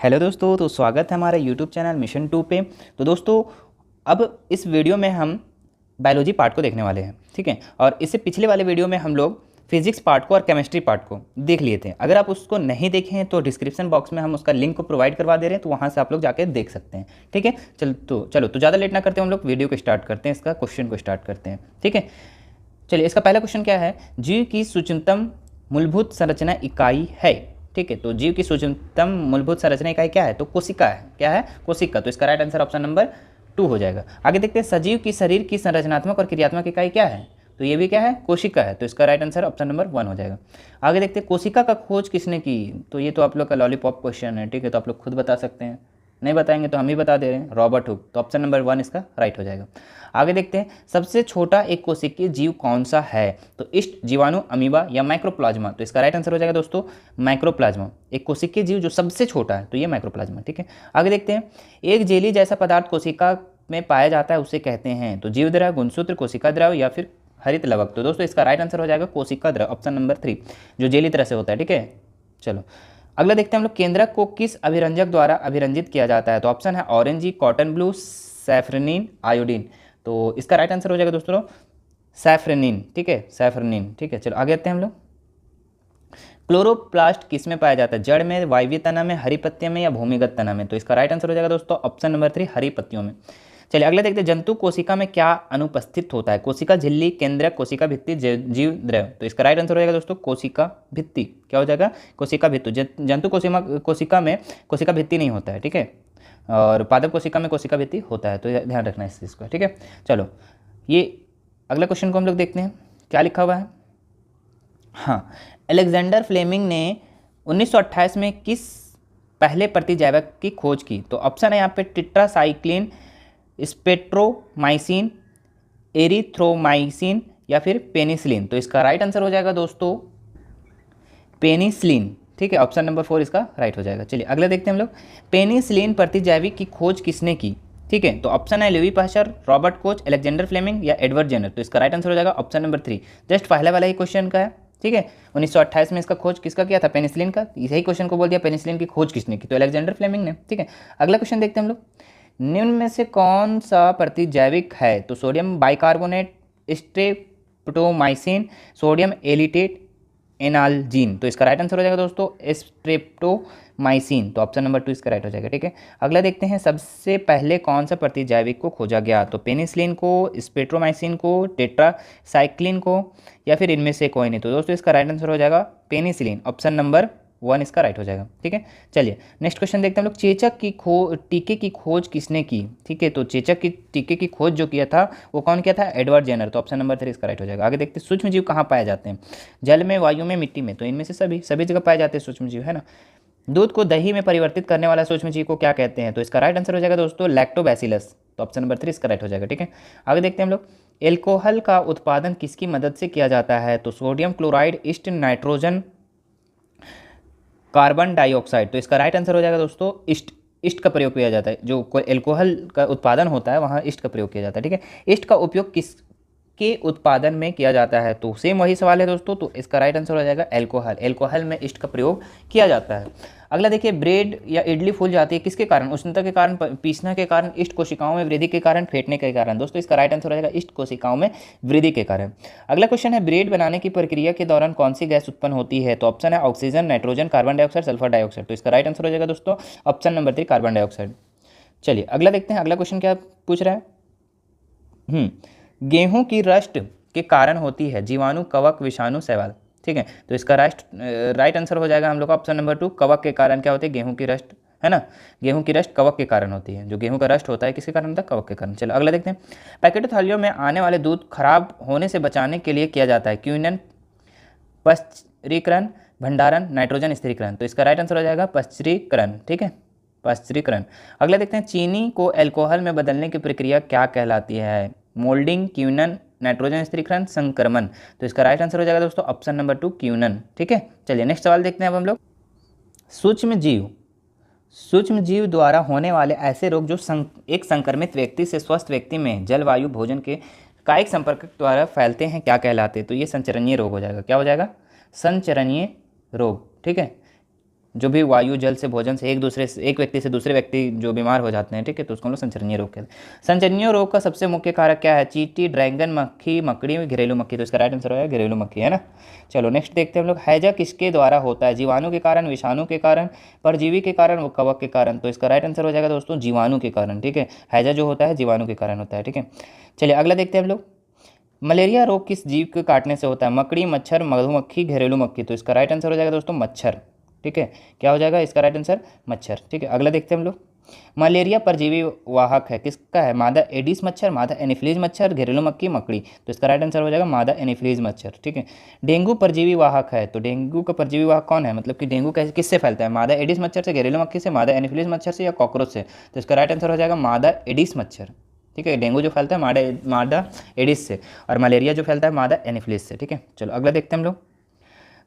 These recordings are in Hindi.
हेलो दोस्तों, तो स्वागत है हमारे यूट्यूब चैनल मिशन 2 पे। तो दोस्तों, अब इस वीडियो में हम बायोलॉजी पार्ट को देखने वाले हैं, ठीक है। और इससे पिछले वाले वीडियो में हम लोग फिजिक्स पार्ट को और केमिस्ट्री पार्ट को देख लिए थे। अगर आप उसको नहीं देखे हैं तो डिस्क्रिप्शन बॉक्स में हम उसका लिंक को प्रोवाइड करवा दे रहे हैं, तो वहाँ से आप लोग जाके देख सकते हैं, ठीक है। चलो तो ज़्यादा लेट ना करते हैं, हम लोग वीडियो को स्टार्ट करते हैं, इसका क्वेश्चन को स्टार्ट करते हैं, ठीक है। चलिए, इसका पहला क्वेश्चन क्या है? जीव की सूक्ष्मतम मूलभूत संरचना इकाई है, ठीक है। तो जीव की सूक्ष्मतम मूलभूत संरचना इकाई क्या है? तो कोशिका है। क्या है? कोशिका। तो इसका राइट आंसर ऑप्शन नंबर 2 हो जाएगा। आगे देखते हैं, सजीव की शरीर की संरचनात्मक और क्रियात्मक इकाई क्या है? तो ये भी क्या है? कोशिका है। तो इसका राइट आंसर ऑप्शन नंबर 1 हो जाएगा। आगे देखते हैं, कोशिका का खोज किसने की? तो ये तो आप लोग का लॉलीपॉप क्वेश्चन है, ठीक है। तो आप लोग खुद बता सकते हैं, नहीं बताएंगे तो हम ही बता दे रहे हैं, रॉबर्ट हुक। तो ऑप्शन नंबर 1 इसका राइट हो जाएगा। आगे देखते हैं, सबसे छोटा एक कोशिकीय जीव कौन सा है? तो इष्ट, जीवाणु, अमीबा या माइक्रोप्लाज्मा? तो इसका राइट आंसर हो जाएगा दोस्तों माइक्रोप्लाज्मा। एक कोशिकीय जीव जो सबसे छोटा है, तो ये माइक्रोप्लाज्मा, ठीक है। आगे देखते हैं, एक जेली जैसा पदार्थ कोशिका में पाया जाता है, उसे कहते हैं? तो जीव द्रव, गुणसूत्र, कोशिका द्रव या फिर हरित लवक? तो दोस्तों इसका राइट आंसर हो जाएगा कोशिका द्रव, ऑप्शन नंबर 3, जो जेली तरह से होता है, ठीक है। चलो अगला देखते हैं हम लोग, केंद्रक को किस अभिरंजक द्वारा अभिरंजित किया जाता है? तो ऑप्शन है ऑरेंजी, कॉटन ब्लू, सैफ्रनिन, आयोडीन। तो इसका राइट आंसर हो जाएगा दोस्तों सैफ्रनिन, ठीक है, सैफ्रनिन, ठीक है। चलो आगे आते हैं हम लोग, क्लोरोप्लास्ट किस में पाया जाता है? जड़ में, वायवीय तना में, हरी पत्तियों में या भूमिगत तना में? तो इसका राइट आंसर हो जाएगा दोस्तों ऑप्शन नंबर 3, हरी पत्तियों में। चलिए अगला देखते हैं, जंतु कोशिका में क्या अनुपस्थित होता है? कोशिका झिल्ली, केंद्रक, कोशिका भित्ति, जीव द्रव? तो इसका राइट आंसर हो जाएगा दोस्तों कोशिका भित्ति। क्या हो जाएगा? कोशिका भित्ति। जंतु कोशिका में कोशिका भित्ति नहीं होता है, ठीक है। और पादप कोशिका में कोशिका भित्ति होता है, तो ध्यान रखना इस चीज़ को, ठीक है। चलो ये अगला क्वेश्चन को हम लोग देखते हैं, क्या लिखा हुआ है। हाँ, अलेक्जेंडर फ्लेमिंग ने 1928 में किस पहले प्रतिजैवक की खोज की? तो ऑप्शन है यहाँ पे टेट्रासाइक्लिन, स्पेक्ट्रोमाइसिन, एरिथ्रोमाइसिन या फिर पेनिसिलिन? तो इसका राइट आंसर हो जाएगा दोस्तों पेनिसिलिन, ठीक है। ऑप्शन नंबर 4 इसका राइट हो जाएगा। चलिए अगला देखते हैं हम लोग, पेनिसिलिन प्रतिजैविक की खोज किसने की? ठीक है, तो ऑप्शन है Louis Pasteur, Robert Koch, Alexander Fleming या एडवर्ड जेनर? तो इसका राइट आंसर हो जाएगा ऑप्शन नंबर 3, जस्ट पहले वाला ही क्वेश्चन का है, ठीक है। 1928 में इसका खोज किसका किया था? पेनिसिलिन का। यही क्वेश्चन को बोल दिया पेनिसिलिन की खोज किसने की? तो अलेक्जेंडर फ्लेमिंग ने, ठीक है। अगला क्वेश्चन देखते हैं हम लोग, निम्न में से कौन सा प्रतिजैविक है? तो सोडियम बाइकार्बोनेट, स्ट्रेप्टोमाइसिन, सोडियम एलिटेट, एनाल्जीन? तो इसका राइट आंसर हो जाएगा दोस्तों स्ट्रेप्टोमाइसिन। तो ऑप्शन नंबर 2 इसका राइट हो जाएगा, ठीक है। अगला देखते हैं, सबसे पहले कौन सा प्रतिजैविक को खोजा गया? तो पेनिसिलिन को, स्ट्रेप्टोमाइसिन को, टेट्रासाइक्लिन को या फिर इनमें से कोई नहीं? तो दोस्तों इसका राइट आंसर हो जाएगा पेनिसिलिन, ऑप्शन नंबर 1 इसका राइट हो जाएगा, ठीक है। चलिए नेक्स्ट क्वेश्चन देखते हैं हम लोग, चेचक की टीके की खोज किसने की? ठीक है, तो चेचक की टीके की खोज जो किया था वो कौन किया था? Edward Jenner. तो ऑप्शन नंबर 3 इसका राइट हो जाएगा। आगे देखते हैं, सूक्ष्म जीव कहाँ पाए जाते हैं? जल में, वायु में, मिट्टी में? तो इनमें से सभी जगह पाए जाते हैं सूक्ष्म जीव, है ना। दूध को दही में परिवर्तित करने वाला सूक्ष्म जीव को क्या कहते हैं? तो इसका राइट आंसर हो जाएगा दोस्तों लैक्टोबैसिलस। तो ऑप्शन नंबर 3 इसका राइट हो जाएगा, ठीक है। आगे देखते हैं हम लोग, एल्कोहल का उत्पादन किसकी मदद से किया जाता है? तो sodium chloride, east, nitrogen, carbon dioxide? तो इसका राइट आंसर हो जाएगा दोस्तों ईस्ट का प्रयोग किया जाता है। जो कोई एल्कोहल का उत्पादन होता है वहाँ ईस्ट का प्रयोग किया जाता है, ठीक है। ईस्ट का उपयोग किस के उत्पादन में किया जाता है? तो सेम वही सवाल है दोस्तों, तो इसका राइट आंसर हो जाएगा एल्कोहल में ईस्ट का प्रयोग किया जाता है। अगला देखिए, ब्रेड या इडली फूल जाती है किसके कारण? उष्णता के कारण, पीसने के कारण, ईस्ट कोशिकाओं में वृद्धि के कारण, फेंटने के कारण? दोस्तों इसका राइट आंसर हो जाएगा ईस्ट कोशिकाओं में वृद्धि के कारण। अगला क्वेश्चन है, ब्रेड बनाने की प्रक्रिया के दौरान कौन सी गैस उत्पन्न होती है? तो ऑप्शन है oxygen, nitrogen, carbon dioxide, sulphur dioxide? तो इसका राइट आंसर हो जाएगा दोस्तों ऑप्शन नंबर 3, कार्बन डाइऑक्साइड। चलिए अगला देखते हैं, अगला क्वेश्चन क्या पूछ रहा है। गेहूं की रस्ट के कारण होती है? जीवाणु, कवक, विषाणु, शैवाल? ठीक है, तो इसका राइट आंसर हो जाएगा हम लोग का ऑप्शन नंबर 2, कवक के कारण क्या होते हैं? गेहूं की रस्ट, है ना। गेहूं की रस्ट कवक के कारण होती है। जो गेहूं का रस्ट होता है किसके कारण होता है? कवक के कारण। चलो अगला देखते हैं, पैकेट थालियों में आने वाले दूध खराब होने से बचाने के लिए किया जाता है? क्यूनन, पश्चरीकरण, भंडारण, नाइट्रोजन स्थिरीकरण? तो इसका राइट आंसर हो जाएगा पश्चरीकरण, ठीक है, पश्चरीकरण। अगला देखते हैं, चीनी को अल्कोहल में बदलने की प्रक्रिया क्या कहलाती है? मोल्डिंग, क्यूनन, नाइट्रोजन स्थिरीकरण, संक्रमण? तो इसका राइट आंसर हो जाएगा दोस्तों ऑप्शन नंबर 2, क्यूनन, ठीक है। चलिए नेक्स्ट सवाल देखते हैं अब हम लोग, सूक्ष्म जीव द्वारा होने वाले ऐसे रोग जो एक संक्रमित व्यक्ति से स्वस्थ व्यक्ति में जलवायु, भोजन के कायिक संपर्क द्वारा फैलते हैं क्या कहलाते हैं? तो ये संचरणीय रोग हो जाएगा। क्या हो जाएगा? संचरणीय रोग, ठीक है। जो भी वायु जल से भोजन से एक व्यक्ति से दूसरे व्यक्ति जो बीमार हो जाते हैं, ठीक है, तो उसको हम लोग संचरणीय रोग कहते हैं। संचरणीय रोग का सबसे मुख्य कारक क्या है? चींटी, ड्रैगन मक्खी, मकड़ी, घरेलू मक्खी। तो इसका राइट आंसर होगा घरेलू मक्खी, है ना। चलो नेक्स्ट देखते हैं हम लोग, हैजा किसके द्वारा होता है? जीवाणु के कारण, विषाणु के कारण, परजीवी के कारण, वो कवक के कारण। तो इसका राइट आंसर हो जाएगा दोस्तों जीवाणु के कारण, ठीक है। हैजा जो होता है जीवाणु के कारण होता है, ठीक है। चलिए अगला देखते हैं हम लोग, मलेरिया रोग किस जीव के काटने से होता है? मकड़ी, मच्छर, मधुमक्खी, घरेलू मक्खी। तो इसका राइट आंसर हो जाएगा दोस्तों मच्छर, ठीक है। क्या हो जाएगा इसका राइट आंसर? मच्छर, ठीक है। अगला देखते हैं हम लोग, मलेरिया परजीवी वाहक है किसका है? मादा एडिस मच्छर, मादा एनीफिलीज मच्छर, घरेलू मक्खी, मकड़ी। तो इसका राइट आंसर हो जाएगा मादा एनीफिलीज मच्छर, ठीक है। डेंगू परजीवी वाहक है, तो डेंगू का परजीवी वाहक कौन है? मतलब कि डेंगू कैसे किससे फैलता है? मादा एडिस मच्छर से, घरेलू मक्खी से, मादा एनीफिलीज मच्छर से, या कॉकरोच से। तो इसका राइट आंसर हो जाएगा मादा एडिस मच्छर, ठीक है। डेंगू जो फैलता है मादा एडिस से, और मलेरिया जो फैलता है मादा एनीफिलीज से, ठीक है। चलो अगला देखते हैं हम लोग,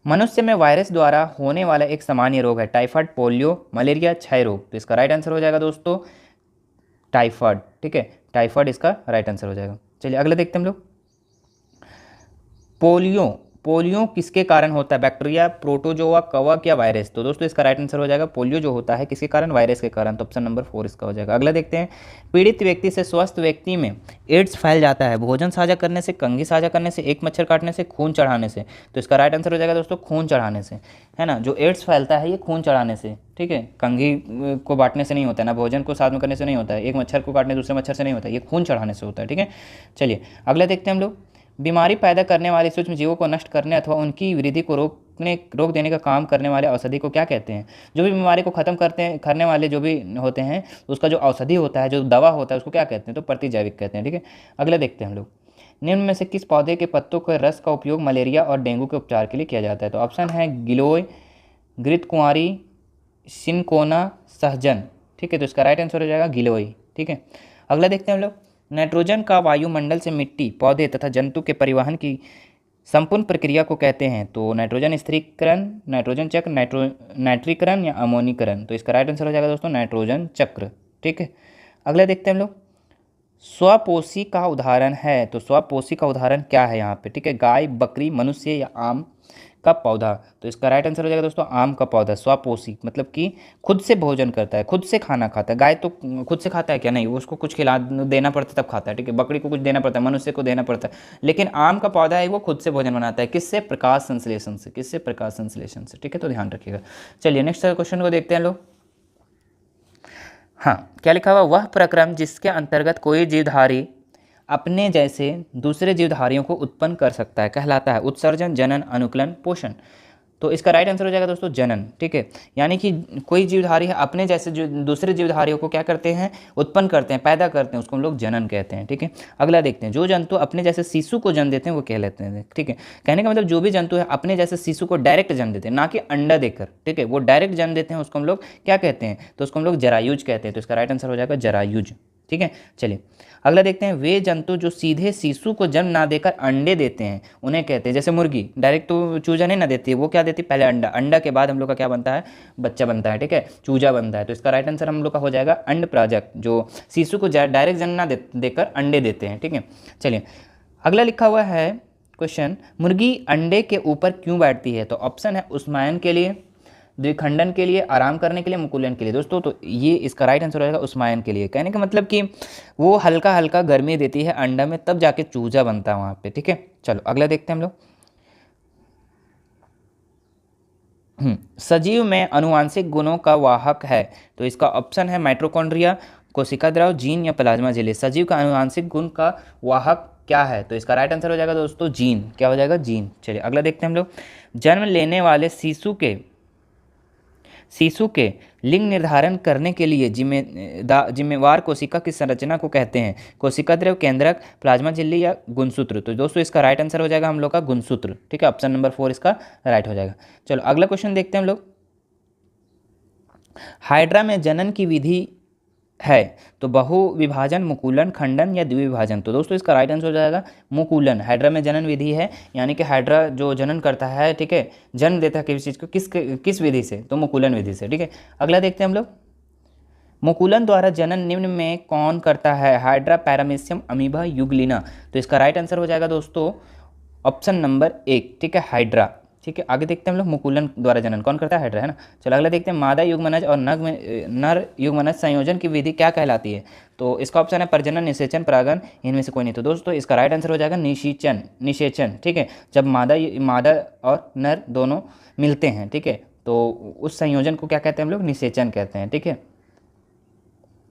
मनुष्य में वायरस द्वारा होने वाला एक सामान्य रोग है? टाइफाइड, पोलियो, मलेरिया, क्षय रोग। तो इसका राइट आंसर हो जाएगा दोस्तों टाइफाइड, ठीक है। टाइफाइड इसका राइट आंसर हो जाएगा। चलिए अगला देखते हैं हम लोग, पोलियो, पोलियो किसके कारण होता है? बैक्टीरिया, प्रोटोजोआ, कवक, या वायरस। तो दोस्तों इसका राइट आंसर हो जाएगा पोलियो जो होता है किसके कारण? वायरस के कारण। तो ऑप्शन नंबर 4 इसका हो जाएगा। अगला देखते हैं, पीड़ित व्यक्ति से स्वस्थ व्यक्ति में एड्स फैल जाता है? भोजन साझा करने से, कंघी साझा करने से, एक मच्छर काटने से, खून चढ़ाने से। तो इसका राइट आंसर हो जाएगा दोस्तों खून चढ़ाने से, है ना। जो एड्स फैलता है ये खून चढ़ाने से, ठीक है। कंघी को बांटने से नहीं होता है ना, भोजन को साथ में करने से नहीं होता है, एक मच्छर को काटने दूसरे मच्छर से नहीं होता है, ये खून चढ़ाने से होता है, ठीक है। चलिए अगला देखते हैं हम लोग, बीमारी पैदा करने वाले सूक्ष्म जीवों को नष्ट करने अथवा उनकी वृद्धि को रोक देने का काम करने वाले औषधि को क्या कहते हैं? जो भी बीमारी को खत्म करने वाले जो भी होते हैं उसका जो औषधि होता है, जो दवा होता है, उसको क्या कहते हैं? तो प्रतिजैविक कहते हैं, ठीक है। अगला देखते हैं हम लोग, निम्न में से किस पौधे के पत्तों के रस का उपयोग मलेरिया और डेंगू के उपचार के लिए किया जाता है? तो ऑप्शन है गिलोय, घृतकुंवारी, सिनकोना, सहजन, ठीक है। तो इसका राइट आंसर हो जाएगा गिलोय, ठीक है। अगला देखते हैं हम लोग, नाइट्रोजन का वायुमंडल से मिट्टी, पौधे तथा जंतु के परिवहन की संपूर्ण प्रक्रिया को कहते हैं? तो नाइट्रोजन स्थिरीकरण, नाइट्रोजन चक्र, नाइट्रीकरण, या अमोनीकरण। तो इसका राइट आंसर हो जाएगा दोस्तों नाइट्रोजन चक्र, ठीक है। अगला देखते हैं हम लोग, स्वपोषी का उदाहरण है? तो स्वपोषी का उदाहरण क्या है यहाँ पे? ठीक है, गाय, बकरी, मनुष्य, या आम का पौधा। तो इसका राइट आंसर हो जाएगा दोस्तों आम का पौधा। स्वपोषी मतलब कि खुद से भोजन करता है, खुद से खाना खाता है। गाय तो खुद से खाता है क्या? नहीं, उसको कुछ खिला देना पड़ता है तब खाता है, ठीक है। बकरी को कुछ देना पड़ता है, मनुष्य को देना पड़ता है। लेकिन आम का पौधा है वो खुद से भोजन बनाता है। किससे? प्रकाश संश्लेषण से। किससे? प्रकाश संश्लेषण से, ठीक है। तो ध्यान रखिएगा। चलिए नेक्स्ट क्वेश्चन को देखते हैं लोग। हाँ, क्या लिखा हुआ? वह प्रक्रम जिसके अंतर्गत कोई जीवधारी अपने जैसे दूसरे जीवधारियों को उत्पन्न कर सकता है कहलाता है उत्सर्जन, जनन, अनुकूलन, पोषण। तो इसका राइट आंसर हो जाएगा दोस्तों जनन, ठीक है। यानी कि कोई जीवधारी है अपने जैसे जो दूसरे जीवधारियों को क्या करते हैं? उत्पन्न करते हैं, पैदा करते हैं, उसको हम लोग जनन कहते हैं, ठीक है। अगला देखते हैं, जो जंतु अपने जैसे शिशु को जन्म देते हैं वो कह लेते हैं, ठीक है। कहने का मतलब जो भी जंतु है अपने जैसे शिशु को डायरेक्ट जन्म देते हैं, ना कि अंडा देकर, ठीक है। वो डायरेक्ट जन्म देते हैं, उसको हम लोग क्या कहते हैं? तो उसको हम लोग जरायुज कहते हैं। तो इसका राइट आंसर हो जाएगा जरायुज, ठीक है। चलिए अगला देखते हैं, वे जंतु जो सीधे शिशु को जन्म ना देकर अंडे देते हैं उन्हें कहते हैं, जैसे मुर्गी डायरेक्ट तो चूजा नहीं ना देती है, वो क्या देती है? पहले अंडा, अंडा के बाद हम लोग का क्या बनता है? बच्चा बनता है, ठीक है, चूजा बनता है। तो इसका राइट आंसर हम लोग का हो जाएगा अंड प्राजक, जो शिशु को डायरेक्ट जन्म ना देकर अंडे देते हैं, ठीक है। चलिए अगला लिखा हुआ है क्वेश्चन, मुर्गी अंडे के ऊपर क्यों बैठती है? तो ऑप्शन है उष्मायन के लिए, द्विखंडन के लिए, आराम करने के लिए, मुकुलन के लिए। दोस्तों तो ये इसका राइट आंसर रहेगा उष्मायन के लिए। कहने का मतलब कि वो हल्का हल्का गर्मी देती है अंडा में, तब जाके चूजा बनता है वहाँ पे, ठीक है। चलो अगला देखते हैं हम लोग। सजीव में अनुवांशिक गुणों का वाहक है? तो इसका ऑप्शन है माइटोकॉन्ड्रिया, कोशिका द्रव, जीन, या प्लाज्मा झिल्ली। सजीव का अनुवांशिक गुण का वाहक क्या है? तो इसका राइट आंसर हो जाएगा दोस्तों जीन। क्या हो जाएगा? जीन। चलिए अगला देखते हैं हम लोग, जन्म लेने वाले शिशु के लिंग निर्धारण करने के लिए जिम्मेवार कोशिका की संरचना को कहते हैं? कोशिका द्रव, केंद्रक, प्लाज्मा झिल्ली, या गुणसूत्र। तो दोस्तों इसका राइट आंसर हो जाएगा हम लोग का गुणसूत्र, ठीक है। ऑप्शन नंबर 4 इसका राइट हो जाएगा। चलो अगला क्वेश्चन देखते हैं हम लोग, हाइड्रा में जनन की विधि है? तो बहु विभाजन, मुकुलन, खंडन, या द्विविभाजन। तो दोस्तों इसका राइट आंसर हो जाएगा मुकुलन। हाइड्रा में जनन विधि है, यानी कि हाइड्रा जो जनन करता है, ठीक है, जन्म देता है किसी चीज़ को, किस विधि से? तो मुकुलन विधि से, ठीक है। अगला देखते हैं हम लोग, मुकुलन द्वारा जनन निम्न में कौन करता है? Hydra, paramecium, amoeba, Euglena. तो इसका राइट आंसर हो जाएगा दोस्तों ऑप्शन नंबर 1, ठीक है, हाइड्रा, ठीक है। आगे देखते हैं हम लोग, मुकुलन द्वारा जनन कौन करता है? हाइड्रा, है ना। चलो अगला देखते हैं, मादा युग्मनज और नर युग्मनज संयोजन की विधि क्या कहलाती है? तो इसका ऑप्शन है प्रजनन, निषेचन, परागण, इनमें से कोई नहीं। तो दोस्तों इसका राइट आंसर हो जाएगा निषेचन, निषेचन, ठीक है। जब मादा और नर दोनों मिलते हैं, ठीक है, तो उस संयोजन को क्या कहते हैं हम लोग? निषेचन कहते हैं, ठीक है।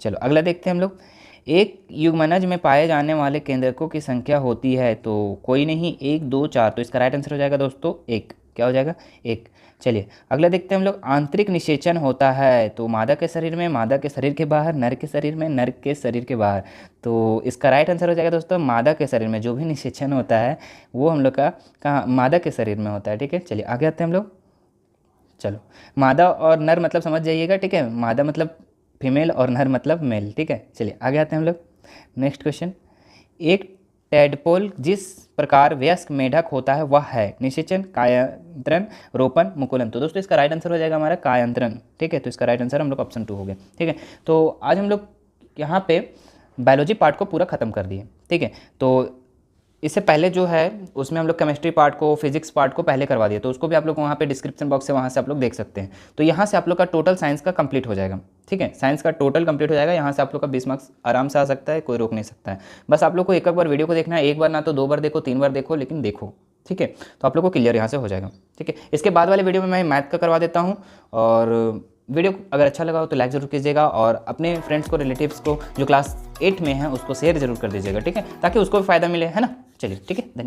चलो अगला देखते हैं हम लोग, एक युग्मनज में पाए जाने वाले केंद्रकों की संख्या होती है, तो कोई नहीं, 1 2 4। तो इसका राइट आंसर हो जाएगा दोस्तों 1। क्या हो जाएगा? 1। चलिए अगला देखते हैं हम लोग, आंतरिक निषेचन होता है तो मादा के शरीर में, मादा के शरीर के बाहर, नर के शरीर में, नर के शरीर के बाहर। तो इसका राइट आंसर हो जाएगा दोस्तों मादा के शरीर में। जो भी निषेचन होता है वो हम लोग का कहाँ? मादा के शरीर में होता है, ठीक है। चलिए आगे आते हैं हम लोग। चलो, मादा और नर मतलब समझ जाइएगा, ठीक है। मादा मतलब फीमेल और नर मतलब मेल, ठीक है। चलिए आगे आते हैं हम लोग। नेक्स्ट क्वेश्चन, एक टैडपोल जिस प्रकार वयस्क मेढक होता है वह है? निषेचन, कायांतरण, रोपण, मुकुलन। तो दोस्तों इसका राइट आंसर हो जाएगा हमारा कायांतरण, ठीक है। तो इसका राइट आंसर हम लोग ऑप्शन 2 हो गया, ठीक है। तो आज हम लोग यहाँ पे बायोलॉजी पार्ट को पूरा ख़त्म कर दिए, ठीक है। तो इससे पहले जो है उसमें हम लोग केमिस्ट्री पार्ट को, फिजिक्स पार्ट को पहले करवा दिए, तो उसको भी आप लोग वहाँ पे डिस्क्रिप्शन बॉक्स से वहाँ से आप लोग देख सकते हैं। तो यहाँ से आप लोग का टोटल साइंस का कंप्लीट हो जाएगा, ठीक है। साइंस का टोटल कंप्लीट हो जाएगा। यहाँ से आप लोग का 20 मार्क्स आराम से आ सकता है, कोई रोक नहीं सकता है। बस आप लोग को एक बार वीडियो को देखना है, एक बार ना तो 2 बार देखो, 3 बार देखो, लेकिन देखो, ठीक है। तो आप लोग को क्लियर यहाँ से हो जाएगा, ठीक है। इसके बाद वाले वीडियो में मैं मैथ का करवा देता हूँ, और वीडियो अगर अच्छा लगा हो तो लाइक ज़रूर कीजिएगा, और अपने फ्रेंड्स को, रिलेटिव्स को जो क्लास 8 में है उसको शेयर जरूर कर दीजिएगा, ठीक है, ताकि उसको भी फ़ायदा मिले, है ना। चलिए ठीक है, धन्यवाद।